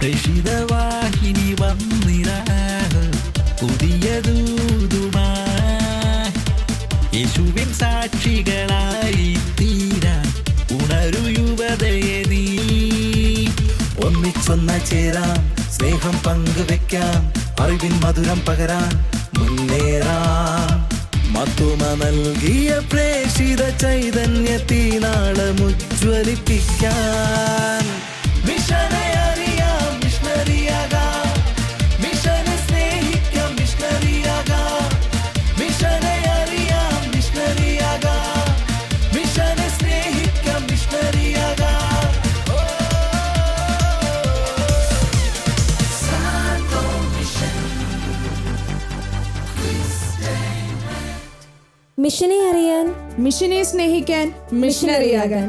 പ്രേഷിതവാഹിനി വന്നിരാ പുതിയ ദൂതുമായി യേശുവിൻ സാക്ഷികളായി തീരാൻ ഉണരു യുവതയെ നീ. ഒന്നിച്ചൊന്ന ചേരാം, സ്നേഹം പങ്കുവെക്കാം, അറിവിൻ മധുരം പകരാൻ മുന്നേറാം. മത്തുമ നൽകിയ പ്രേഷിത ചൈതന്യത്തിനാളമുജ്വലിപ്പിക്കാൻ മിഷനെ അറിയാം, മിഷണറിയാകാം, മിഷനെ സ്നേഹിക്കാം, മിഷണറിയാകാം, മിഷനെ അറിയാം, മിഷണറിയാകാം, മിഷനെ സ്നേഹിക്കാം, മിഷണറിയാകാം. മിഷനെ അറിയാൻ, മിഷനെ സ്നേഹിക്കാൻ, മിഷണറിയാകാൻ.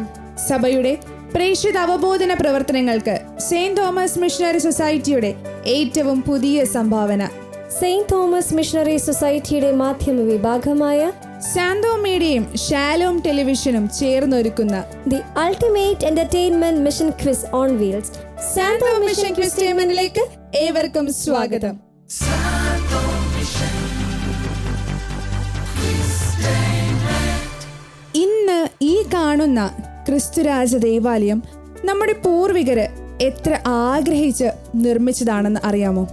സഭയുടെ പ്രേക്ഷിത അവബോധന പ്രവർത്തനങ്ങൾക്ക് സെയിന്റ് തോമസ് മിഷണറി സൊസൈറ്റിയുടെ ഏറ്റവും പുതിയ സംഭാവന സെയിന്റ് തോമസ് മിഷണറി സൊസൈറ്റിയുടെ മാധ്യമ വിഭാഗമായ സാന്തോ മീഡിയയും ഷാലോം ടെലിവിഷനും ചേർന്നൊരുക്കുന്ന the ultimate entertainment mission quiz on wheels Santo mission ക്രിസ്റ്റേമനിലേക്ക് ഏവർക്കും സ്വാഗതം. ഇന്ന് ഈ കാണുന്ന ക്രിസ്തുരാജ ദേവാലയം നമ്മുടെ പൂർവികര് എത്ര ആഗ്രഹിച്ച് നിർമ്മിച്ചതാണെന്ന് അറിയാമോ?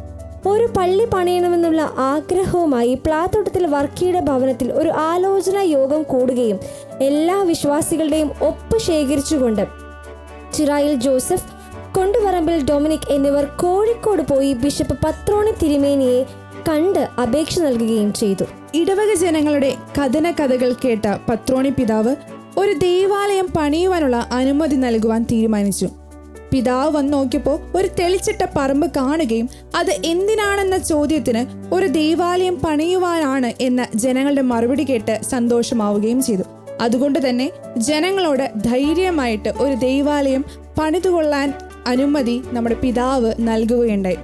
ഒരു പള്ളി പണിയണമെന്നുള്ള ആഗ്രഹവുമായി പ്ലാത്തോട്ടത്തിൽ വർക്കിയുടെ ഭവനത്തിൽ ഒരു ആലോചനാ യോഗം കൂടുകയും എല്ലാ വിശ്വാസികളുടെയും ഒപ്പ് ശേഖരിച്ചുകൊണ്ട് ചിറായിൽ ജോസഫ്, കൊണ്ടുവറമ്പിൽ ഡൊമിനിക് എന്നിവർ കോഴിക്കോട് പോയി ബിഷപ്പ് പത്രോണി തിരുമേനിയെ കണ്ട് അപേക്ഷ നൽകുകയും ചെയ്തു. ഇടവക ജനങ്ങളുടെ കഥന കഥകൾ കേട്ട പത്രോണി പിതാവ് ഒരു ദേവാലയം പണിയുവാനുള്ള അനുമതി നൽകുവാൻ തീരുമാനിച്ചു. പിതാവ് വന്നു നോക്കിയപ്പോൾ ഒരു തെളിച്ചിട്ട പറമ്പ് കാണുകയും അത് എന്തിനാണെന്ന ചോദ്യത്തിന് ഒരു ദേവാലയം പണിയുവാനാണ് എന്ന ജനങ്ങളുടെ മറുപടി കേട്ട് സന്തോഷമാവുകയും ചെയ്തു. അതുകൊണ്ട് തന്നെ ജനങ്ങളോട് ധൈര്യമായിട്ട് ഒരു ദേവാലയം പണിതുകൊള്ളാൻ അനുമതി നമ്മുടെ പിതാവ് നൽകുകയുണ്ടായി.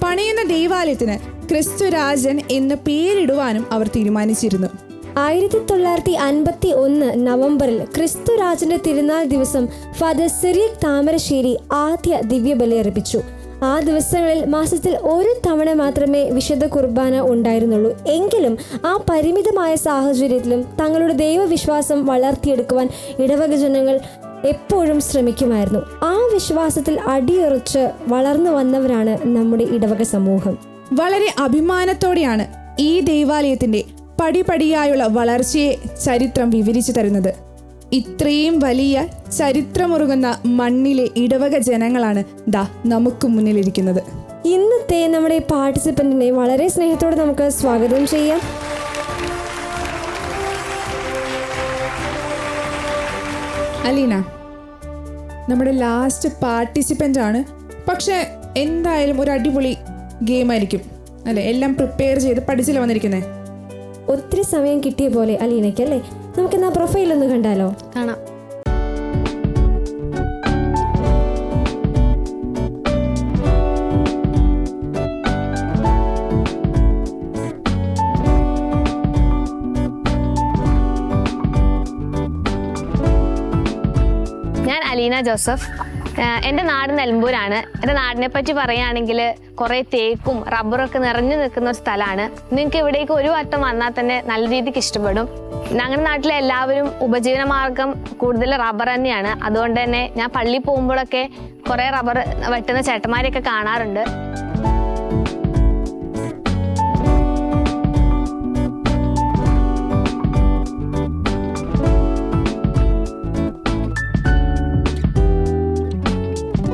പണിയുന്ന ദേവാലയത്തിന് ക്രിസ്തുരാജൻ എന്ന് പേരിടുവാനും അവർ തീരുമാനിച്ചിരുന്നു. 1951 നവംബറിൽ ക്രിസ്തുരാജന്റെ തിരുനാൾ ദിവസം ഫാദർ സിറിയക് താമരശ്ശേരി ആദ്യ ദിവ്യബലി അർപ്പിച്ചു. ആ ദിവസങ്ങളിൽ മാസത്തിൽ ഒരു തവണ മാത്രമേ വിശുദ്ധ കുർബാന ഉണ്ടായിരുന്നുള്ളൂ. എങ്കിലും ആ പരിമിതമായ സാഹചര്യത്തിലും തങ്ങളുടെ ദൈവവിശ്വാസം വളർത്തിയെടുക്കുവാൻ ഇടവക ജനങ്ങൾ എപ്പോഴും ശ്രമിക്കുമായിരുന്നു. ആ വിശ്വാസത്തിൽ അടിയുറച്ച് വളർന്നു വന്നവരാണ് നമ്മുടെ ഇടവക സമൂഹം. വളരെ അഭിമാനത്തോടെയാണ് ഈ ദേവാലയത്തിന്റെ പടിപടിയായുള്ള വളർച്ചയെ ചരിത്രം വിവരിച്ചു തരുന്നത്. ഇത്രയും വലിയ ചരിത്രമുറുകുന്ന മണ്ണിലെ ഇടവക ജനങ്ങളാണ് ദാ നമുക്ക് മുന്നിലിരിക്കുന്നത്. ഇന്നത്തെ നമ്മുടെ പാർട്ടിസിപ്പന്റിനെ വളരെ സ്നേഹത്തോടെ നമുക്ക് സ്വാഗതം ചെയ്യാം. അലീന നമ്മുടെ ലാസ്റ്റ് പാർട്ടിസിപ്പൻ്റ് ആണ്. പക്ഷെ എന്തായാലും ഒരു അടിപൊളി ഗെയിം ആയിരിക്കും അല്ലെ? എല്ലാം പ്രിപ്പയർ ചെയ്ത് പഠിച്ചില്ല വന്നിരിക്കുന്നേ. ഒത്തിരി സമയം കിട്ടിയ പോലെ അലീനയ്ക്ക് അല്ലേ? നമുക്കെന്നാ പ്രൊഫൈൽ ഒന്ന് കണ്ടാലോ? കാണാം. ഞാൻ അലീന ജോസഫ്. എൻ്റെ നാട് നിലമ്പൂരാണ്. എൻ്റെ നാടിനെ പറ്റി പറയുകയാണെങ്കിൽ കുറേ തേക്കും റബ്ബറൊക്കെ നിറഞ്ഞു നിൽക്കുന്ന ഒരു സ്ഥലമാണ്. നിങ്ങൾക്ക് ഇവിടേക്ക് ഒരു വട്ടം വന്നാൽ തന്നെ നല്ല രീതിക്ക് ഇഷ്ടപ്പെടും. ഞങ്ങളുടെ നാട്ടിലെ എല്ലാവരും ഉപജീവന മാർഗം കൂടുതൽ റബ്ബർ തന്നെയാണ്. അതുകൊണ്ട് തന്നെ ഞാൻ പള്ളിയിൽ പോകുമ്പോഴൊക്കെ കുറേ റബ്ബർ വെട്ടുന്ന ചേട്ടന്മാരെയൊക്കെ കാണാറുണ്ട്.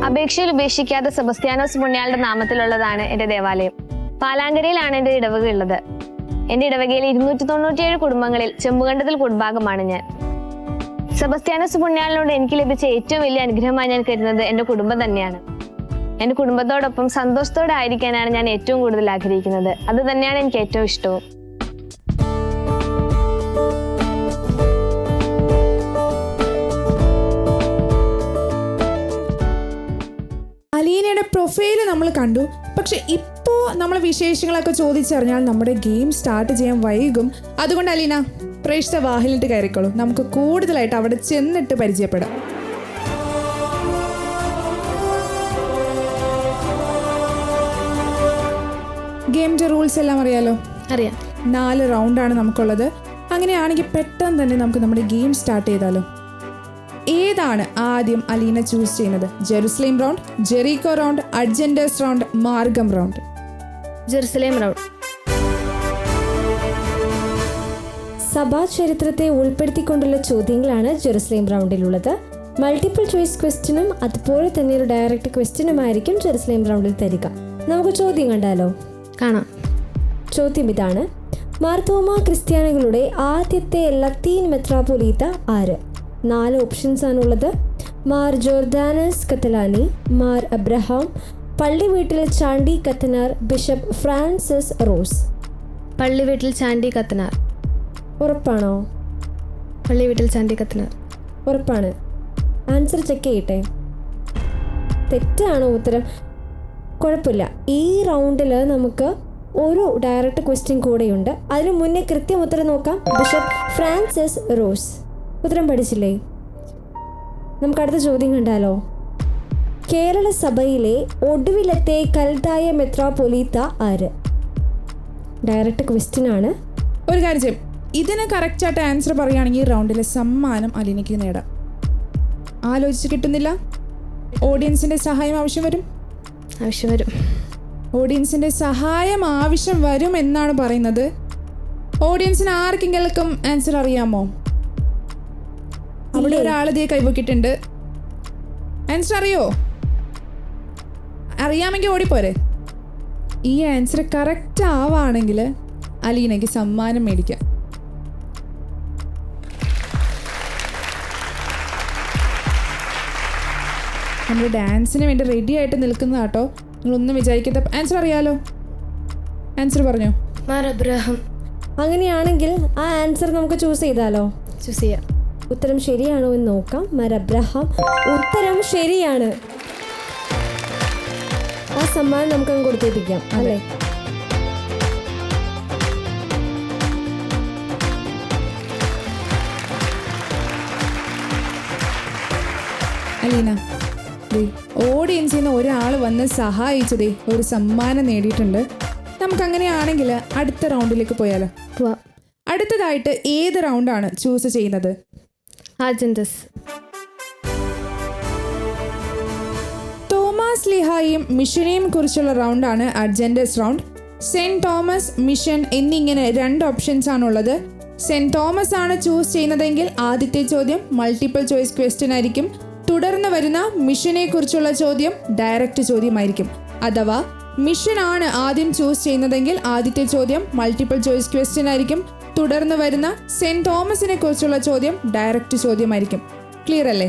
അപേക്ഷയിൽ ഉപേക്ഷിക്കാത്ത സെബസ്ത്യാനോസ് പുണ്യാളുടെ നാമത്തിലുള്ളതാണ് എൻ്റെ ദേവാലയം. പാലാങ്കരയിലാണ് എൻ്റെ ഇടവക ഉള്ളത്. എൻ്റെ ഇടവകയിലെ 297 കുടുംബങ്ങളിൽ ചെമ്പുകണ്ടത്തിൽ കുടുംബാംഗമാണ് ഞാൻ. സെബസ്ത്യാനോസ് പുണ്യാളിനോട് എനിക്ക് ലഭിച്ച ഏറ്റവും വലിയ അനുഗ്രഹമായി ഞാൻ കരുതുന്നത് എൻ്റെ കുടുംബം തന്നെയാണ്. എൻ്റെ കുടുംബത്തോടൊപ്പം സന്തോഷത്തോടെ ആയിരിക്കാനാണ് ഞാൻ ഏറ്റവും കൂടുതൽ ആഗ്രഹിക്കുന്നത്. അത് തന്നെയാണ് എനിക്ക് ഏറ്റവും ഇഷ്ടവും. പ്രൊഫൈൽ നമ്മൾ കണ്ടു. പക്ഷെ ഇപ്പോൾ നമ്മൾ വിശേഷങ്ങളൊക്കെ ചോദിച്ചറിഞ്ഞാൽ നമ്മുടെ ഗെയിം സ്റ്റാർട്ട് ചെയ്യാൻ വൈകും. അതുകൊണ്ട് അലീന, പ്രേക്ഷിത വാഹിലിട്ട് കയറിക്കോളൂ. നമുക്ക് കൂടുതലായിട്ട് അവിടെ ചെന്നിട്ട് പരിചയപ്പെടാം. ഗെയിമിൻ്റെ റൂൾസ് എല്ലാം അറിയാലോ? അറിയാം. 4 റൗണ്ടാണ് നമുക്കുള്ളത്. അങ്ങനെയാണെങ്കിൽ പെട്ടെന്ന് തന്നെ നമുക്ക് നമ്മുടെ ഗെയിം സ്റ്റാർട്ട് ചെയ്താലോ? ഏതാണ് ആദ്യം അലീന ചൂസ് ചെയ്യുന്നത്? ജെറുസലേം റൗണ്ട്, ജെറീക്കോ റൗണ്ട്, അഡ്ജൻഡേഴ്സ് റൗണ്ട്, മാർഗം റൗണ്ട്? Jerusalem round. സഭാ ചരിത്രത്തെ ഉൾപ്പെടുത്തിക്കൊണ്ടുള്ള ചോദ്യങ്ങളാണ് ജെറുസലേം റൗണ്ടിലുള്ളത്. മൾട്ടിപ്പിൾ ചോയ്സ് ക്വസ്റ്റ്യനും അതുപോലെ തന്നെ ഒരു ഡയറക്റ്റ് ക്വസ്റ്റ്യനുമായിരിക്കും ജെറുസലേം റൗണ്ടിൽ തരിക. നമുക്ക് ചോദ്യം കണ്ടാലോ? കാണാം. ചോദ്യം ഇതാണ്: മാർത്തോമാ ക്രിസ്ത്യാനികളുടെ ആദ്യത്തെ ലത്തീൻ മെത്രാപ്പൊലീത്ത ആര്? 4 ഓപ്ഷൻസ് ആണുള്ളത്. മാർ ജോർദാനസ് കത്തലാനി, മാർ അബ്രഹാം, പള്ളി വീട്ടിൽ ചാണ്ടി കത്തനാർ, ബിഷപ്പ് ഫ്രാൻസിസ് റോസ്. പള്ളി വീട്ടിൽ ചാണ്ടി കത്തനാർ. ഉറപ്പാണോ? പള്ളി വീട്ടിൽ ചാണ്ടി കത്തനാർ. ഉറപ്പാണ്. ആൻസർ ചെക്ക് ചെയ്യട്ടെ. തെറ്റാണോ ഉത്തരം? കുഴപ്പമില്ല. ഈ റൗണ്ടിൽ നമുക്ക് ഒരു ഡയറക്റ്റ് ക്വസ്റ്റ്യൻ കൂടെയുണ്ട്. അതിനു മുന്നേ കൃത്യം ഉത്തരം നോക്കാം. Bishop Francis rose. ഉത്തരം പഠിച്ചില്ലേ? നമുക്ക് അടുത്ത ചോദ്യം കണ്ടാലോ? കേരള സഭയിലെ ഒടുവിലത്തെ കൽതായ മെത്രാപ്പൊലീത്ത ആര്? ഡയറക്റ്റ് ക്വസ്റ്റ്യൻ ആണ്. ഒരു കാര്യം ചെയ്യും, ഇതിന് കറക്റ്റായിട്ട് ആൻസർ പറയുകയാണെങ്കിൽ റൗണ്ടിലെ സമ്മാനം അലീനയ്ക്ക് നേടാം. ആലോചിച്ച് കിട്ടുന്നില്ല? ഓഡിയൻസിൻ്റെ സഹായം ആവശ്യം വരും. ഓഡിയൻസിൻ്റെ സഹായം ആവശ്യം വരും എന്നാണ് പറയുന്നത്. ഓഡിയൻസിന് ആർക്കെങ്കിലും ആൻസർ അറിയാമോ? അവിടെ ഒരാൾ ഇതേ കൈവക്കിയിട്ടുണ്ട്. ആൻസർ അറിയോ? അറിയാമെങ്കിൽ ഓടിപ്പോരെ. ഈ ആൻസർ കറക്റ്റ് ആവാണെങ്കിൽ അലീനയ്ക്ക് സമ്മാനം മേടിക്കാം. നമ്മൾ ഡാൻസിന് വേണ്ടി റെഡി ആയിട്ട് നിൽക്കുന്നതാട്ടോ. നിങ്ങളൊന്നും വിചാരിക്കാത്ത. ആൻസർ അറിയാലോ? ആൻസർ പറഞ്ഞോ? മാർ അബ്രഹാം. അങ്ങനെയാണെങ്കിൽ ആ ആൻസർ നമുക്ക് ചൂസ് ചെയ്താലോ? ചൂസ് ചെയ്യാം. ഉത്തരം ശരിയാണോ എന്ന് നോക്കാം. മാർ അബ്രഹാം. ഉത്തരം ശരിയാണ്. ആ സമ്മാനം നമുക്കങ്ങ് കൊടുത്തേപ്പിക്കാം അല്ലേ? അലീന, ഓഡിയൻസിൽ നിന്ന് ഒരാൾ വന്ന് സഹായിച്ചതേ ഒരു സമ്മാനം നേടിയിട്ടുണ്ട്. നമുക്കങ്ങനെയാണെങ്കിൽ അടുത്ത റൗണ്ടിലേക്ക് പോയാലോ? അടുത്തതായിട്ട് ഏത് റൗണ്ടാണ് ചൂസ് ചെയ്യുന്നത്? അജൻഡസ്. തോമസ് ലീഹായും മിഷനെയും കുറിച്ചുള്ള റൗണ്ടാണ് അജൻഡസ് റൗണ്ട്. സെന്റ് തോമസ്, മിഷൻ എന്നിങ്ങനെ 2 ഓപ്ഷൻസ് ആണുള്ളത്. സെന്റ് തോമസ് ആണ് ചൂസ് ചെയ്യുന്നതെങ്കിൽ ആദ്യത്തെ ചോദ്യം മൾട്ടിപ്പിൾ ചോയ്സ് ക്വസ്റ്റ്യൻ ആയിരിക്കും. തുടർന്ന് വരുന്ന മിഷനെ കുറിച്ചുള്ള ചോദ്യം ഡയറക്റ്റ് ചോദ്യമായിരിക്കും. അഥവാ മിഷൻ ആണ് ആദ്യം ചൂസ് ചെയ്യുന്നതെങ്കിൽ ആദ്യത്തെ ചോദ്യം മൾട്ടിപ്പിൾ ചോയ്സ് ക്വസ്റ്റ്യൻ ആയിരിക്കും. തുടർന്ന് വരുന്ന സെന്റ് തോമസിനെ കുറിച്ചുള്ള ചോദ്യം ഡയറക്റ്റ് ചോദ്യമായിരിക്കും. ക്ലിയർ അല്ലേ?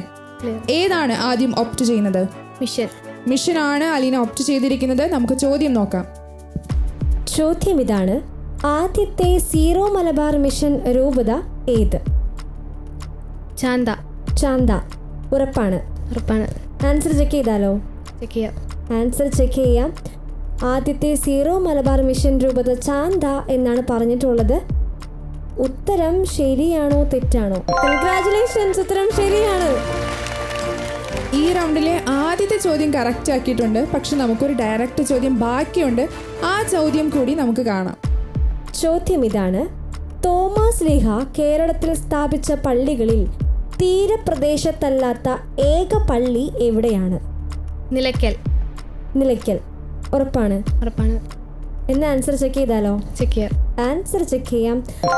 ഏതാണ് ആദ്യം ഓപ്റ്റ് ചെയ്യുന്നത്? മിഷൻ ആണ് അലീന ഓപ്റ്റ് ചെയ്തിരിക്കുന്നത്. നമുക്ക് ചോദ്യം നോക്കാം. ചോദ്യം ഇതാണ്: ആദ്യത്തെ സീറോ മലബാർ മിഷൻ രൂപത ഏത്? ചാന്ത. ഉറപ്പാണ്. ആൻസർ ചെക്ക് ചെയ്താലോ? ആൻസർ ചെക്ക് ചെയ്യാം. ആദ്യത്തെ സീറോ മലബാർ മിഷൻ രൂപത ചാന്ത എന്നാണ് പറഞ്ഞിട്ടുള്ളത്. ഉത്തരം ശരിയാണോ തെറ്റാണോ? കൺഗ്രാറ്റുലേഷൻസ്, ഉത്തരം ശരിയാണ്. ഈ റൗണ്ടിലെ ആദ്യത്തെ ചോദ്യം കറക്റ്റ് ആക്കിയിട്ടുണ്ട്. പക്ഷെ നമുക്കൊരു ഡയറക്റ്റ് ചോദ്യം ബാക്കിയുണ്ട്. ആ ചോദ്യം കൂടി നമുക്ക് കാണാം. ചോദ്യം ഇതാണ്: തോമസ് ലീഹ കേരളത്തിൽ സ്ഥാപിച്ച പള്ളികളിൽ തീരപ്രദേശത്തല്ലാത്ത ഏക പള്ളി എവിടെയാണ്? നിലയ്ക്കൽ. ഉറപ്പാണ്. എന്ന ആൻസർ ചെക്ക് ചെയ്താലോ? ആൻസർ ചെക്ക് ചെയ്യാം.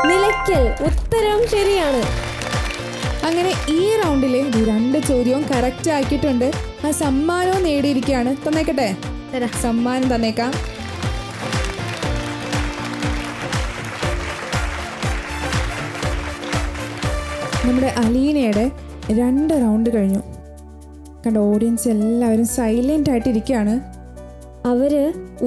നിലയ്ക്കൽ. ഉത്തരം ശരിയാണ്. അങ്ങനെ ഈ റൗണ്ടിലെ 2 ചോദ്യവും കറക്റ്റ് ആക്കിയിട്ടുണ്ട്. ആ സമ്മാനവും നേടിയിരിക്കുകയാണ്. തന്നേക്കട്ടെ? സമ്മാനം തന്നേക്കാം. നമ്മുടെ അലീനയുടെ 2 റൗണ്ട് കഴിഞ്ഞു. കണ്ട ഓഡിയൻസ് എല്ലാവരും സൈലൻ്റ് ആയിട്ടിരിക്കുകയാണ്. അവർ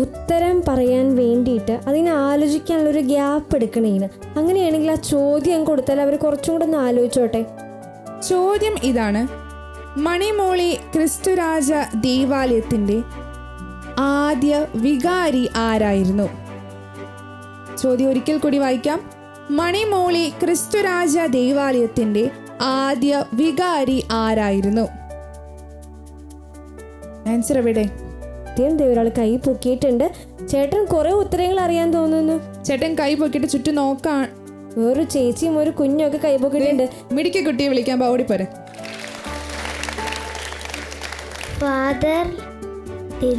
ഉത്തരം പറയാൻ വേണ്ടിയിട്ട് അതിനെ ആലോചിക്കാനുള്ളൊരു ഗ്യാപ്പ് എടുക്കണേന്. അങ്ങനെയാണെങ്കിൽ ആ ചോദ്യം കൊടുത്താൽ അവർ കുറച്ചും കൂടെ ഒന്ന് ആലോചിച്ചോട്ടെ. ചോദ്യം ഇതാണ്: മണിമോളി ക്രിസ്തുരാജ ദേവാലയത്തിൻ്റെ ആദ്യ വികാരി ആരായിരുന്നു? ചോദ്യം ഒരിക്കൽ കൂടി വായിക്കാം. മണിമോളി ക്രിസ്തുരാജ ദേവാലയത്തിന്റെ ആദ്യ വികാരി ആരായിരുന്നു? ആൻസർ എവിടെ? ഒരാൾ കൈ പൊക്കിയിട്ടുണ്ട്. ചേട്ടൻ കുറെ ഉത്തരങ്ങൾ അറിയാൻ തോന്നുന്നു. ചേട്ടൻ കൈ പൊക്കിയിട്ട് ചുറ്റും നോക്കാൻ. ഒരു ചേച്ചിയും ഒരു കുഞ്ഞൊക്കെ കൈ പൊക്കിയിട്ടുണ്ട്. മിടിക്ക് കുട്ടിയെ വിളിക്കാൻ ഓടിപ്പോരെ. ഫാദർ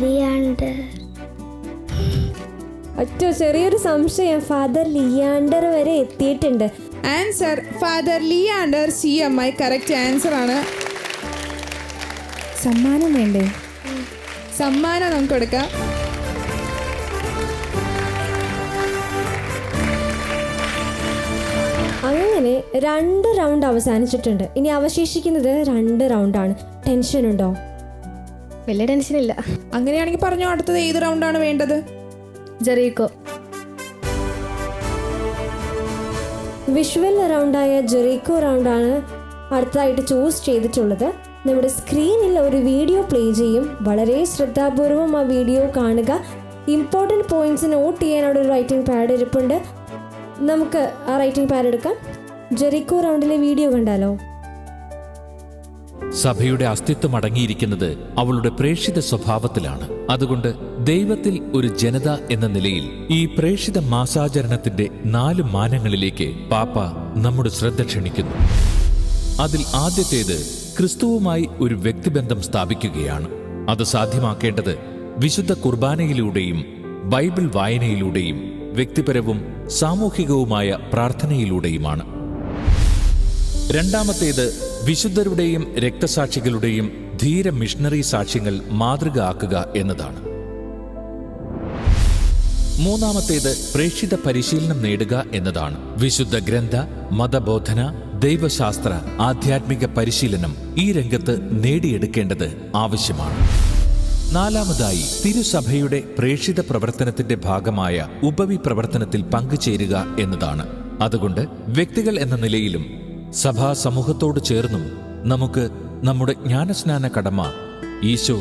ലിയാണ്ടർ. ഒറ്റ ചെറിയൊരു സംശയം, ഫാദർ ലിയാണ്ടർ വരെ എത്തിയിട്ടുണ്ട്. Answer father Leander CMI correct answer ആണ്. സമ്മാനം വേണ്ടേ? സമ്മാനം നമുക്ക് കൊടുക്കാം. അങ്ങനെ 2 റൗണ്ട് അവസാനിച്ചിട്ടുണ്ട്. ഇനി അവശേഷിക്കുന്നത് 2 റൗണ്ടാണ്. ടെൻഷൻ ഉണ്ടോ? വലിയ ടെൻഷൻ ഇല്ല. അങ്ങനെയാണെങ്കിൽ പറഞ്ഞോ, അടുത്തത് ഏത് റൗണ്ടാണ് വേണ്ടത്? ജെറീക്കോ. വിഷ്വൽ റൗണ്ടായ ജെറീക്കോ റൗണ്ടാണ് അടുത്തതായിട്ട് ചൂസ് ചെയ്തിട്ടുള്ളത്. നമ്മുടെ സ്ക്രീനിൽ ഒരു വീഡിയോ പ്ലേ ചെയ്യും. വളരെ ശ്രദ്ധാപൂർവം ആ വീഡിയോ കാണുക. ഇമ്പോർട്ടൻറ്റ് പോയിന്റ്സ് നോട്ട് ചെയ്യാൻ അവിടെ ഒരു റൈറ്റിംഗ് പാഡ് ഇരിപ്പുണ്ട്. നമുക്ക് ആ റൈറ്റിംഗ് പാഡ് എടുക്കാം. ജെറീക്കോ റൗണ്ടിലെ വീഡിയോ കണ്ടാലോ? സഭയുടെ അസ്തിത്വം അടങ്ങിയിരിക്കുന്നത് അവളുടെ പ്രേക്ഷിത സ്വഭാവത്തിലാണ്. അതുകൊണ്ട് ദൈവത്തിൽ ഒരു ജനത എന്ന നിലയിൽ ഈ പ്രേക്ഷിത മാസാചരണത്തിന്റെ 4 മാനങ്ങളിലേക്ക് പാപ്പ നമ്മുടെ ശ്രദ്ധ ക്ഷണിക്കുന്നു. അതിൽ ആദ്യത്തേത് ക്രിസ്തുവുമായി ഒരു വ്യക്തിബന്ധം സ്ഥാപിക്കുകയാണ്. അത് സാധ്യമാക്കേണ്ടത് വിശുദ്ധ കുർബാനയിലൂടെയും ബൈബിൾ വായനയിലൂടെയും വ്യക്തിപരവും സാമൂഹികവുമായ പ്രാർത്ഥനയിലൂടെയുമാണ്. രണ്ടാമത്തേത് വിശുദ്ധരുടെയും രക്തസാക്ഷികളുടെയും ധീര മിഷണറി സാക്ഷ്യങ്ങൾ മാതൃക ആക്കുക എന്നതാണ്. മൂന്നാമത്തേത് പ്രേക്ഷിത പരിശീലനം നേടുക എന്നതാണ്. വിശുദ്ധ ഗ്രന്ഥ, മതബോധന, ദൈവശാസ്ത്ര, ആധ്യാത്മിക പരിശീലനം ഈ രംഗത്ത് നേടിയെടുക്കേണ്ടത് ആവശ്യമാണ്. നാലാമതായി തിരുസഭയുടെ പ്രേക്ഷിത പ്രവർത്തനത്തിന്റെ ഭാഗമായ ഉപവി പ്രവർത്തനത്തിൽ പങ്കുചേരുക എന്നതാണ്. അതുകൊണ്ട് വ്യക്തികൾ എന്ന നിലയിലും സഭാ സമൂഹത്തോട് ചേർന്നും നമുക്ക് നമ്മുടെ ജ്ഞാനസ്നാന കടമ, ഈശോ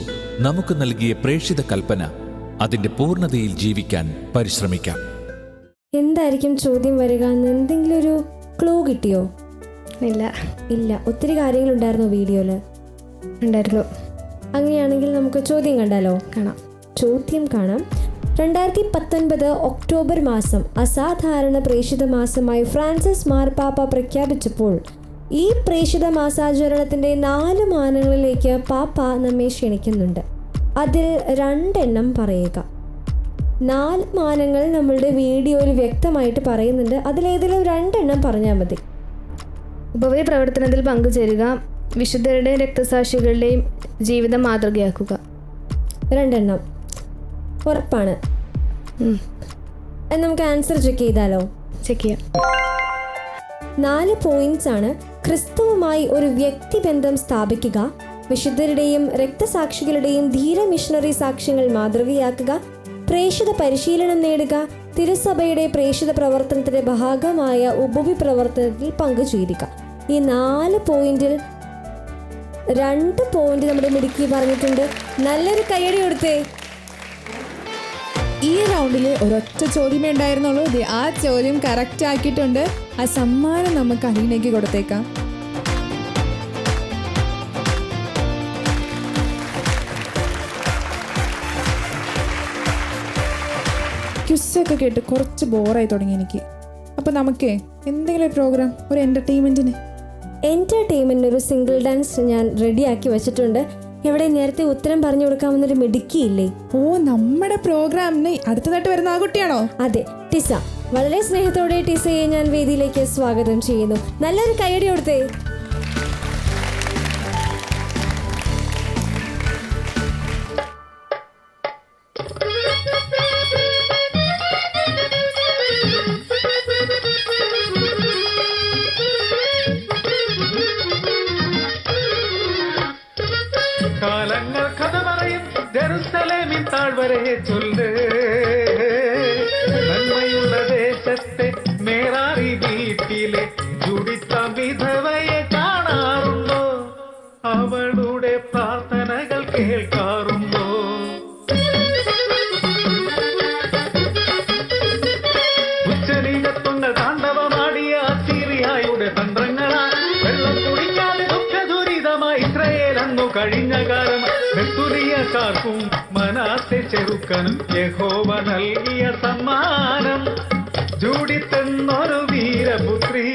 നമുക്ക് നൽകിയ പ്രേക്ഷിത കൽപ്പന, അതിന്റെ പൂർണ്ണതയിൽ ജീവിക്കാൻ പരിശ്രമിക്കാം. എന്തായിരിക്കും ചോദ്യം വരിക എന്ന് എന്തെങ്കിലും ഒരു ക്ലൂ കിട്ടിയോ? ഇല്ല. ഒത്തിരി കാര്യങ്ങളുണ്ടായിരുന്നു വീഡിയോയില്. ഉണ്ടായിരുന്നു. അങ്ങനെയാണെങ്കിൽ നമുക്ക് ചോദ്യം കണ്ടാലോ? കാണാം. ചോദ്യം കാണാം. 2019 ഒക്ടോബർ മാസം അസാധാരണ പ്രേക്ഷിത മാസമായി ഫ്രാൻസിസ് മാർപ്പാപ്പ പ്രഖ്യാപിച്ചപ്പോൾ ഈ പ്രേക്ഷിത മാസാചരണത്തിൻ്റെ 4 മാനങ്ങളിലേക്ക് പാപ്പ നമ്മെ ക്ഷണിക്കുന്നുണ്ട്. അതിൽ 2 എണ്ണം പറയുക. 4 മാനങ്ങൾ നമ്മളുടെ വീഡിയോയിൽ വ്യക്തമായിട്ട് പറയുന്നുണ്ട്. അതിലേതെങ്കിലും 2 എണ്ണം പറഞ്ഞാൽ മതി. ഉപവി പ്രവർത്തനത്തിൽ പങ്കുചേരുക, വിശുദ്ധരുടെയും രക്തസാക്ഷികളുടെയും ജീവിതം മാതൃകയാക്കുക. 2 എണ്ണം ഉറപ്പാണ്. നമുക്ക് ആൻസർ ചെക്ക് ചെയ്താലോ? ചെക്ക് ചെയ്യാം. 4 പോയിന്റ്സ് ആണ്. ക്രിസ്തുവുമായി ഒരു വ്യക്തിബന്ധം സ്ഥാപിക്കുക, വിശുദ്ധരുടെയും രക്തസാക്ഷികളുടെയും ധീര മിഷണറി സാക്ഷ്യങ്ങൾ മാതൃകയാക്കുക, പ്രേക്ഷിത പരിശീലനം നേടുക, തിരുസഭയുടെ പ്രേക്ഷിത പ്രവർത്തനത്തിന്റെ ഭാഗമായ ഉപവി പ്രവർത്തനത്തിൽ പങ്കുചേരുക. ഈ 4 പോയിന്റിൽ 2 പോയിന്റ് നമ്മുടെ മിടുക്കി പറഞ്ഞിട്ടുണ്ട്. നല്ലൊരു കയ്യടി കൊടുത്തേ. ഈ റൗണ്ടിൽ ഒരൊറ്റ ചോദ്യമേ ഉണ്ടായിരുന്നുള്ളൂ. ആ ചോദ്യം കറക്റ്റ് ആക്കിയിട്ടുണ്ട്. ആ സമ്മാനം നമുക്ക് അലീനയ്ക്ക് കൊടുത്തേക്കാം. ക്വിസൊക്കെ കേട്ട് കുറച്ച് ബോറായി തുടങ്ങി എനിക്ക്. അപ്പോൾ നമുക്ക് എന്തെങ്കിലും ഒരു പ്രോഗ്രാം, ഒരു എൻ്റർടൈൻമെൻറ്റിന് ഒരു സിംഗിൾ ഡാൻസ് ഞാൻ റെഡിയാക്കി വെച്ചിട്ടുണ്ട്. എവിടെ നേരത്തെ ഉത്തരം പറഞ്ഞു കൊടുക്കാമെന്നൊരു മിടുക്കിയില്ലേ? ഓ, നമ്മുടെ പ്രോഗ്രാമിന് അടുത്തതായിട്ട് വരുന്ന ആ കുട്ടിയാണോ? അതെ, ടിസ. വളരെ സ്നേഹത്തോടെ ടിസയെ ഞാൻ വേദിയിലേക്ക് സ്വാഗതം ചെയ്യുന്നു. നല്ലൊരു കയ്യടി കൊടുത്തേ. കാലങ്ങൾ കഥ പറയും ജെറുസലേമിൻ താഴ്വരയെ ചൊല്ല്, നന്മയുള്ള ദേശത്തെ മേറാറി വീട്ടിലെ ജുഡിത്ത വിധവയെ കാണാറുണ്ടോ? അവളുടെ പ്രാർത്ഥനകൾ കേൾക്കാറുണ്ടോ? ആർക്കും മനാസെ ചെറുക്കനും യഹോവ നൽകിയ സമ്മാനം. ജൂഡിത്തെന്നൊരു വീരപുത്രി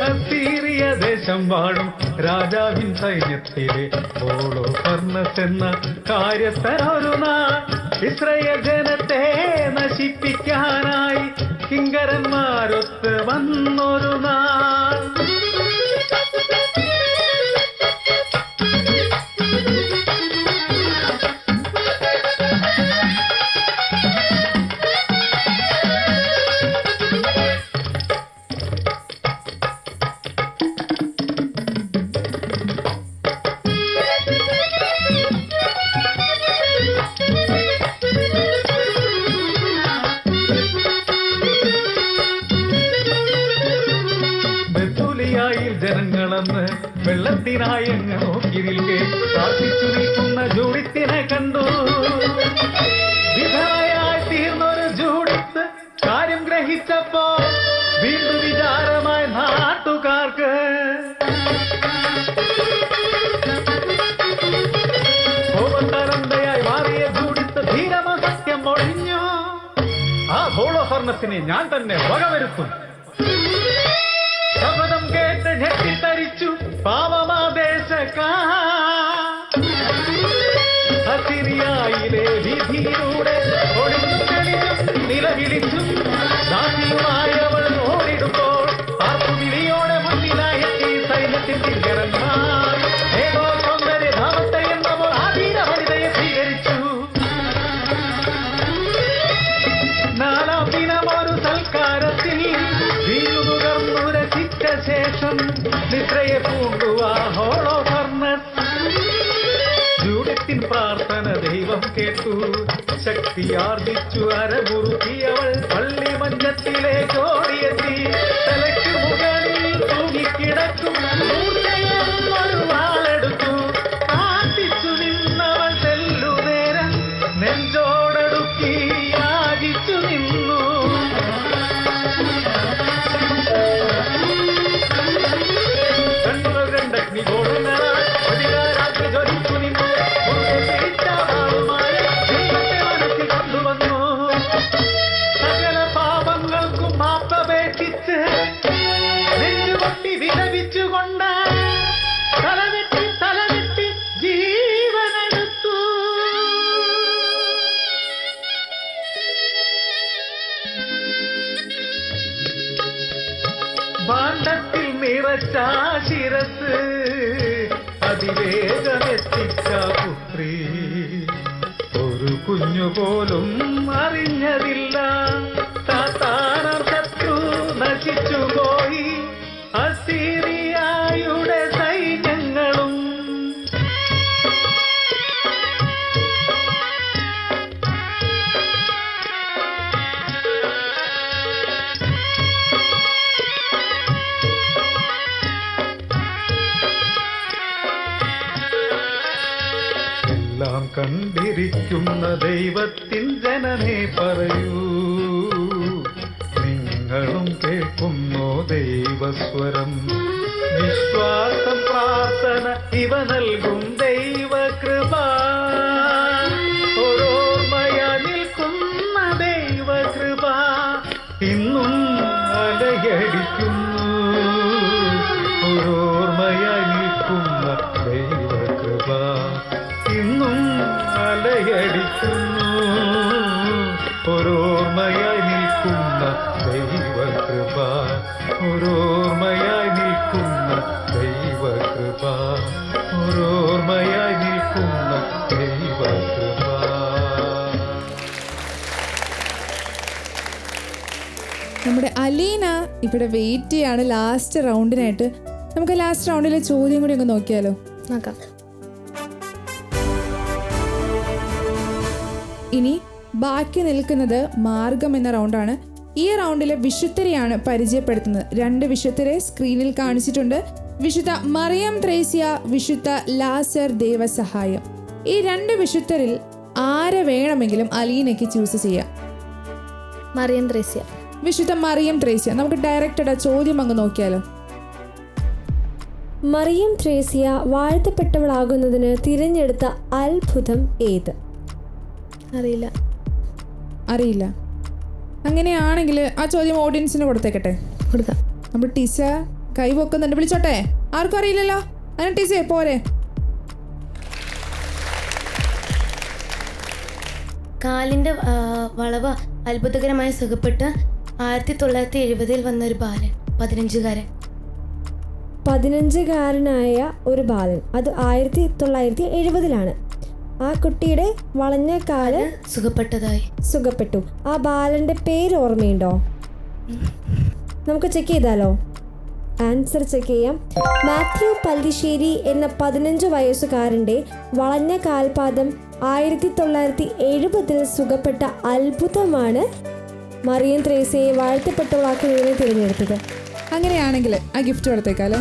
അസീറിയ ദേശം വാഴും രാജാവിൻ സൈന്യത്തിലെ ഹോളോഫർണസ് എന്ന കാര്യസ്ഥനൊരു നാൾ ഇസ്രായേൽ ജനത്തെ നശിപ്പിക്കാനായി കിങ്കരന്മാരൊത്ത് വന്നൊരു നാൾ. ജനങ്ങളെന്ന് വെള്ളത്തിനായി അങ്ങ് നോക്കി നിൽക്കെ പ്രാർത്ഥിച്ചു നിൽക്കുന്ന ജൂഡിത്തിനെ കണ്ടു. വിധവയായി തീർന്നൊരു ജൂഡിത്ത് കാര്യം ഗ്രഹിച്ചപ്പോ വീണ്ടും വിചാരമായി നാട്ടുകാർക്ക്. കോപത്തരന്തയായി മാറിയ ജൂഡിത്ത് ധീരമസത്യം ഒഴിഞ്ഞു. ആ ഹോളോഫർണസിനെ ഞാൻ തന്നെ വകവരുത്തും. ശബ്ദം കേട്ട് ഞെട്ടിത്തരിച്ചു പാവമാദേശക്കാർ. അസിറിയയിലെ വീഥിയിലൂടെ ഒളിഞ്ഞും തെളിഞ്ഞും നിലവിളിച്ചും ദാസിയുമായവൾ ഓടിടുമ്പോൾ ആർപ്പുവിളിയോടെ മുന്നിലായെത്തി സൈന്യത്തിൽ കിങ്കരന്മാർ. ഏതോ സൗന്ദര്യധാമത്തെ എന്നവർ ആധീന വനിതയെ സ്വീകരിച്ചു. നാലാം ദിനം ഒരു സൽക്കാരത്തിൽ വീണ്ടുകർന്നു രചിച്ച ശേഷം നിദ്രയെ പൂണ്ടുവാ ഹോളോഫർണസ്. ജൂഡിത്തിൻ പ്രാർത്ഥന ദൈവം കേട്ടു. ശക്തിയാർജിച്ചു അരമുറുക്കിയവൾ പള്ളി മഞ്ചത്തിലേക്ക് ഓടിയെത്തി. തലയ്ക്ക് മുകളിൽ തൂങ്ങിക്കിടക്കും ഒരു വാളെടുത്തു. പ്രാർത്ഥിച്ചു നിന്നവൾ തെല്ലുനേരം നെഞ്ചോടടുക്കി യാചിച്ചു നിന്നു. സകല പാപങ്ങൾക്കും മാപ്പപേക്ഷിച്ച് നെഞ്ചുകൊട്ടി വിലപിച്ചുകൊണ്ട് തലവെട്ടി ജീവനെടുത്തു. ഭാണ്ഡത്തിൽ നിറച്ച ശിരസ് അതിവേഗമെത്തിച്ച പുത്രി ഒരു കുഞ്ഞുപോലും അറിഞ്ഞതില്ല. സാത്താനം ശത്രു നശിച്ചുപോയി അസീറിയയുടെ സൈന്യങ്ങളും. എല്ലാം കണ്ടിരിക്കുന്ന ദൈവത്തിൻ ജനമേ പറയൂ, നിങ്ങളും കേൾക്കുന്നോ ദൈവസ്വരം? വിശ്വാസം പ്രാർത്ഥന ഇവ നൽകും ദൈവകൃപ. ഓരോർമ്മയ നിൽക്കുന്ന ദൈവകൃപ ഇന്നും അലയടിക്കുന്നു. ഓരോർമ്മയായി നിൽക്കുന്ന ദൈവകൃപ ഇന്നും അലയടിക്കുന്നു. ഓരോർമ്മയായി നിൽക്കുന്ന ദൈവകൃപ, ഓരോർമ്മയായി നിൽക്കുന്ന ദൈവകൃപ, ഓരോർമ്മയായി നിൽക്കുന്ന ദൈവകൃപ. നമ്മുടെ അലീന ഇവിടെ വെയിറ്റ് ചെയ്യാണ് ലാസ്റ്റ് റൗണ്ടിനായിട്ട്. നമുക്ക് ലാസ്റ്റ് റൗണ്ടിലെ ചോദ്യം കൂടി ഒന്ന് നോക്കിയാലോ? നോക്കാം. ഇനി ബാക്കി നിൽക്കുന്നത് മാർഗം എന്ന റൗണ്ടാണ്. ഈ റൗണ്ടിലെ വിശുദ്ധരെയാണ് പരിചയപ്പെടുത്തുന്നത്. 2 വിശുദ്ധരെ സ്ക്രീനിൽ കാണിച്ചിട്ടുണ്ട്. വിശുദ്ധ മറിയം ത്രേസ്യ, വിശുദ്ധ ലാസർ ദേവസഹായം. ഈ 2 വിശുദ്ധരിൽ ആരെ വേണമെങ്കിലും അലീനയ്ക്ക് ചൂസ് ചെയ്യാം. മറിയം ത്രേസ്യ. വിശുദ്ധ മറിയം ത്രേസ്യ. നമുക്ക് ഡയറക്റ്റ് ചോദ്യം അങ്ങ് നോക്കിയാലോ? മറിയം ത്രേസ്യ വാഴ്ത്തപ്പെട്ടവളാകുന്നതിന് തിരഞ്ഞെടുത്ത അത്ഭുതം ഏത്? അറിയില്ല. അങ്ങനെയാണെങ്കിൽ ആ ചോദ്യം ഓഡിയൻസിന് കൊടുത്തേക്കട്ടെ. കൊടുക്കാം. നമ്മൾ ടീച്ച കൈ പൊക്കുന്നുണ്ട്, വിളിച്ചോട്ടെ. ആർക്കും അറിയില്ലല്ലോ, അങ്ങനെ ടീച്ചേ പോരെ. കാലിന്റെ വളവ് അത്ഭുതകരമായി സുഖപ്പെട്ട് 1970 വന്നൊരു ബാലൻ, 15കാരൻ. 15കാരനായ ഒരു ബാലൻ, അത് 1970 ആ കുട്ടിയുടെ വളഞ്ഞ കാല് സുഖപ്പെട്ടു. ആ ബാലന്റെ പേര് ഓർമ്മയുണ്ടോ? നമുക്ക് ചെക്ക് ചെയ്താലോ? ആൻസർ ചെക്ക് ചെയ്യാം. മാത്യു പല്ലിശ്ശേരി എന്ന 15 വയസ്സുകാരൻ്റെ വളഞ്ഞ കാൽപാദം 1970 സുഖപ്പെട്ട അത്ഭുതമാണ് മറിയം ത്രേസ്യയെ വാഴ്ത്തപ്പെട്ടവളാക്കുന്നതിനെ തിരഞ്ഞെടുത്തത്. അങ്ങനെയാണെങ്കിൽ ആ ഗിഫ്റ്റ് കൊടുത്തേക്കാലോ.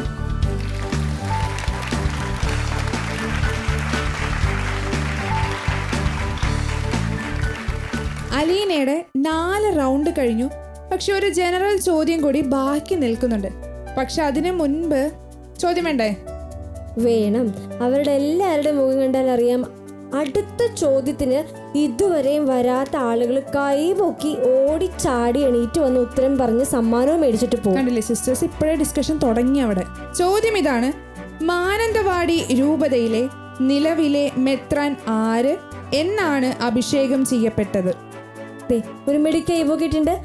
അലീനയുടെ 4 റൗണ്ട് കഴിഞ്ഞു. പക്ഷെ ഒരു ജനറൽ ചോദ്യം കൂടി ബാക്കി നിൽക്കുന്നുണ്ട്. പക്ഷെ അതിനു മുൻപ് ചോദ്യം വേണ്ടേ? വേണം. അവരുടെ എല്ലാവരുടെ മുഖം കണ്ടാൽ അറിയാം, അടുത്ത ചോദ്യത്തിന് ഇതുവരെയും വരാത്ത ആളുകൾ കൈപൊക്കി ഓടിച്ചാടി എണീറ്റ് വന്ന് ഉത്തരം പറഞ്ഞ് സമ്മാനവും മേടിച്ചിട്ട് പോകും. കണ്ടില്ലേ സിസ്റ്റേഴ്സ്, ഇപ്പോഴേ ഡിസ്കഷൻ തുടങ്ങി അവിടെ. ചോദ്യം ഇതാണ്: മാനന്തവാടി രൂപതയിലെ നിലവിലെ മെത്രാൻ ആര് എന്നാണ് അഭിഷേകം ചെയ്യപ്പെട്ടത്? ഒരു മെഡി കൈപൊക്കിയിട്ടുണ്ട്.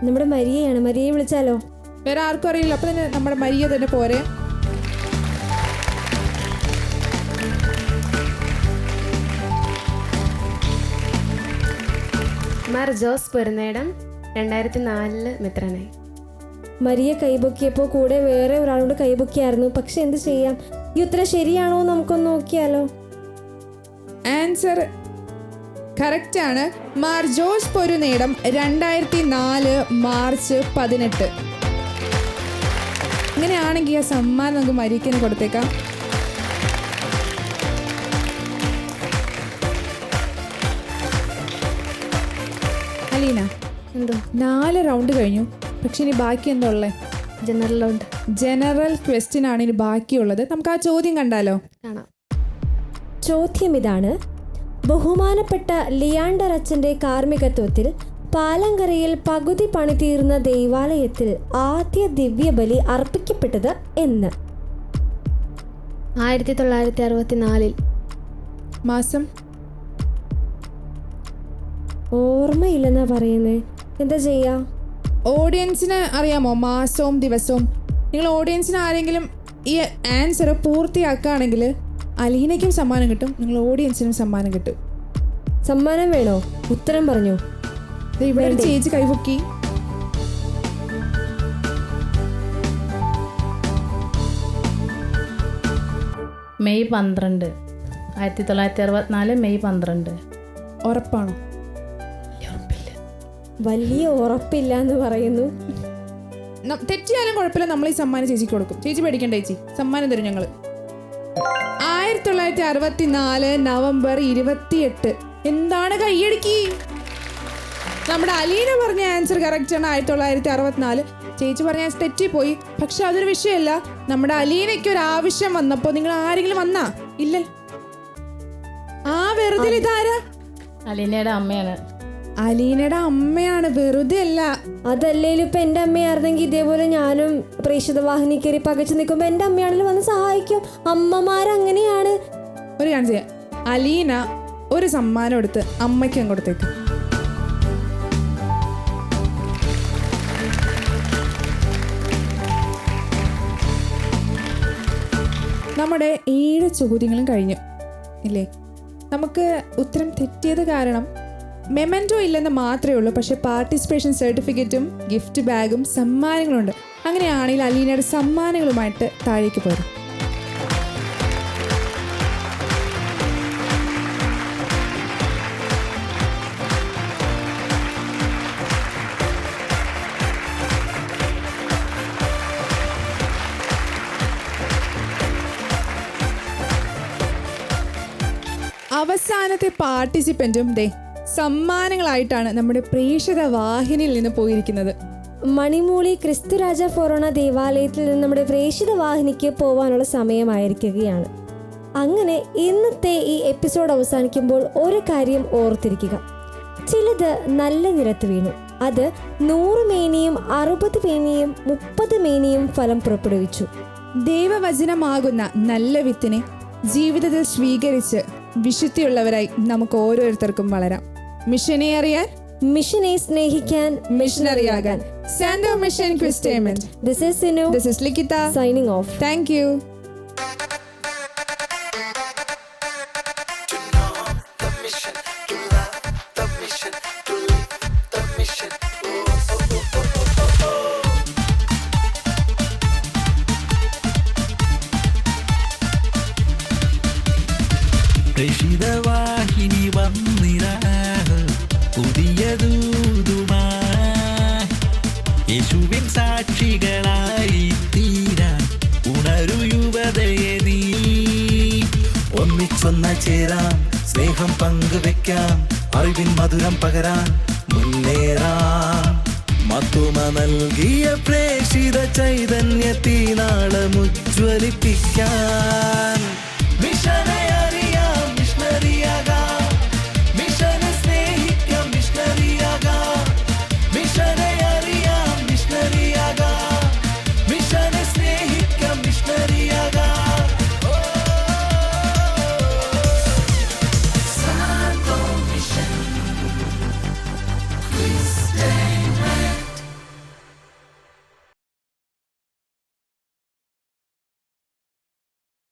നമ്മുടെ മരിയയാണ്. മരിയയെ വിളിച്ചാലോ? വേറെ ആർക്കും അറിയില്ല. അപ്പൊ തന്നെ നമ്മുടെ മരിയ തന്നെ പോരെ. മാർ ജോസ് പെരുന്നേടം 2004 മെത്രാനായി. മരിയ കൈപൊക്കിയപ്പോൾ കൂടെ വേറെ ഒരാളോട് കൈപൊക്കിയായിരുന്നു. പക്ഷെ എന്ത് ചെയ്യാം, ഈ ഉത്തരം ശരിയാണോ നമുക്കൊന്ന് നോക്കിയാലോ? ആൻസർ കറക്റ്റ് ആണ്. മാർ ജോസ് പൊരുനേടം 2004 മാർച്ച് 18. ഇങ്ങനെയാണെങ്കിൽ ആ സമ്മാനം നമുക്ക് മരിയക്കിന് കൊടുത്തേക്കാം. അലീന, എന്തോ 4 റൗണ്ട് കഴിഞ്ഞു. പക്ഷെ ഇനി ബാക്കി എന്താ ഉള്ളത്? General round. ജനറൽ ക്വസ്റ്റ്യൻ ആണ് ഇനി ബാക്കിയുള്ളത്. നമുക്ക് ആ ചോദ്യം കണ്ടാലോ? കാണാം. ചോദ്യം ഇതാണ്: ബഹുമാനപ്പെട്ട ലിയാണ്ടർ അച്ഛൻ്റെ കാർമ്മികത്വത്തിൽ പാലങ്കരയിൽ പകുതി പണി തീർന്ന ദൈവാലയത്തിൽ ആദ്യ ദിവ്യബലി അർപ്പിക്കപ്പെട്ടത് എന്ന്? 1964. മാസം ഓർമ്മയില്ലെന്നാ പറയുന്നേ. എന്താ ചെയ്യാ? ഓഡിയൻസിന് അറിയാമോ മാസവും ദിവസവും? നിങ്ങൾ ഓഡിയൻസിന് ആരെങ്കിലും ഈ ആൻസർ പൂർത്തിയാക്കുകയാണെങ്കിൽ അലീനയ്ക്കും സമ്മാനം കിട്ടും, നിങ്ങൾ ഓഡിയൻസിനും സമ്മാനം കിട്ടും. സമ്മാനം വേണോ? ഉത്തരം പറഞ്ഞു. ഇവിടെ ചേച്ചി കൈപൊക്കി. May 12, 1964 May 12. ഉറപ്പാണോ? വലിയ ഉറപ്പില്ല എന്ന് പറയുന്നു. തെറ്റിയാലും കുഴപ്പമില്ല, നമ്മൾ ഈ സമ്മാനം ചേച്ചിക്ക് കൊടുക്കും. ചേച്ചി പേടിക്കണ്ട, ചേച്ചി സമ്മാനം തരും ഞങ്ങൾ. 1964 നവംബർ 28. എന്താണ് കൈയടിക്കി? നമ്മുടെ അലീന പറഞ്ഞ ആൻസർ കറക്റ്റ് ആണ്, 1964. ചേച്ചി പറഞ്ഞ ആൻസർ തെറ്റിപ്പോയി. പക്ഷെ അതൊരു വിഷയമല്ല. നമ്മുടെ അലീനയ്ക്ക് ഒരു ആവശ്യം വന്നപ്പോ നിങ്ങൾ ആരെങ്കിലും വന്നാ? ഇല്ല. ആ വെറുതെ ഇതാരാ? അലീനയുടെ അമ്മയാണ്. അലീനയുടെ അമ്മയാണ്, വെറുതെ അല്ല. അതല്ലേലും ഇപ്പൊ എന്റെ അമ്മയായിരുന്നെങ്കിൽ ഇതേപോലെ ഞാനും പ്രേക്ഷിത വാഹിനി കയറി പകച്ചു നിൽക്കുമ്പോ എന്റെ അമ്മയാണെങ്കിലും വന്ന് സഹായിക്കും. അമ്മമാരങ്ങനെയാണ്. ഒരു കാര്യം ചെയ്യാം, അലീന ഒരു സമ്മാനം എടുത്ത് അമ്മയ്ക്കും കൊടുത്തേക്ക്. നമ്മുടെ 7 ചോദ്യങ്ങളും കഴിഞ്ഞു ഇല്ലേ? നമുക്ക് ഉത്തരം തെറ്റിയത് കാരണം മെമൻറ്റോ ഇല്ലെന്ന് മാത്രമേ ഉള്ളൂ. പക്ഷെ പാർട്ടിസിപ്പേഷൻ സർട്ടിഫിക്കറ്റും ഗിഫ്റ്റ് ബാഗും സമ്മാനങ്ങളുണ്ട്. അങ്ങനെയാണെങ്കിൽ അലീനയുടെ സമ്മാനങ്ങളുമായിട്ട് താഴേക്ക് പോരും. അവസാനത്തെ പാർട്ടിസിപ്പൻറ്റും ദേ സമ്മാനങ്ങളായിട്ടാണ് നമ്മുടെ പ്രേക്ഷക വാഹിനിയിൽ നിന്ന് പോയിരിക്കുന്നത്. മണിമൂളി ക്രിസ്തുരാജ ഫൊറോണ ദേവാലയത്തിൽ നിന്ന് നമ്മുടെ പ്രേക്ഷിത വാഹിനിക്ക് പോകാനുള്ള സമയമായിരിക്കുകയാണ്. അങ്ങനെ ഇന്നത്തെ ഈ എപ്പിസോഡ് അവസാനിക്കുമ്പോൾ ഒരു കാര്യം ഓർത്തിരിക്കുക. ചിലത് നല്ല നിലത്ത് വീണു. അത് 100 മേനിയും 60 മേനിയും 30 മേനിയും ഫലം പുറപ്പെടുവിച്ചു. ദൈവവചനമാകുന്ന നല്ല വിത്തിനെ ജീവിതത്തിൽ സ്വീകരിച്ച് വിശുദ്ധിയുള്ളവരായി നമുക്ക് ഓരോരുത്തർക്കും വളരാം. മിഷനെ അറിയാൻ, മിഷനെ സ്നേഹിക്കാൻ, മിഷനറിയാകാൻ. സാന്റോ മിഷൻ ക്രിസ്റ്റേമെന്റ്. This is Sinu. This is Likhitha. Signing off. Thank you. പ്രേഷിതവാഹിനി വന്നിരാ പുതിയ ദൂതുമായി യേശുവിൻ സാക്ഷികളായി തീരാൻ ഉണരു യുവതയെ നീ. ഒന്നിച്ചൊന്ന ചേരാം, സ്നേഹം പങ്കുവെക്കാം, അറിവിൻ മധുരം പകരാൻ മുന്നേറാം. മത്തുമ നൽകിയ പ്രേഷിത ചൈതന്യത്തിനാളമുജ്വലിപ്പിക്കാൻ മിഷനെ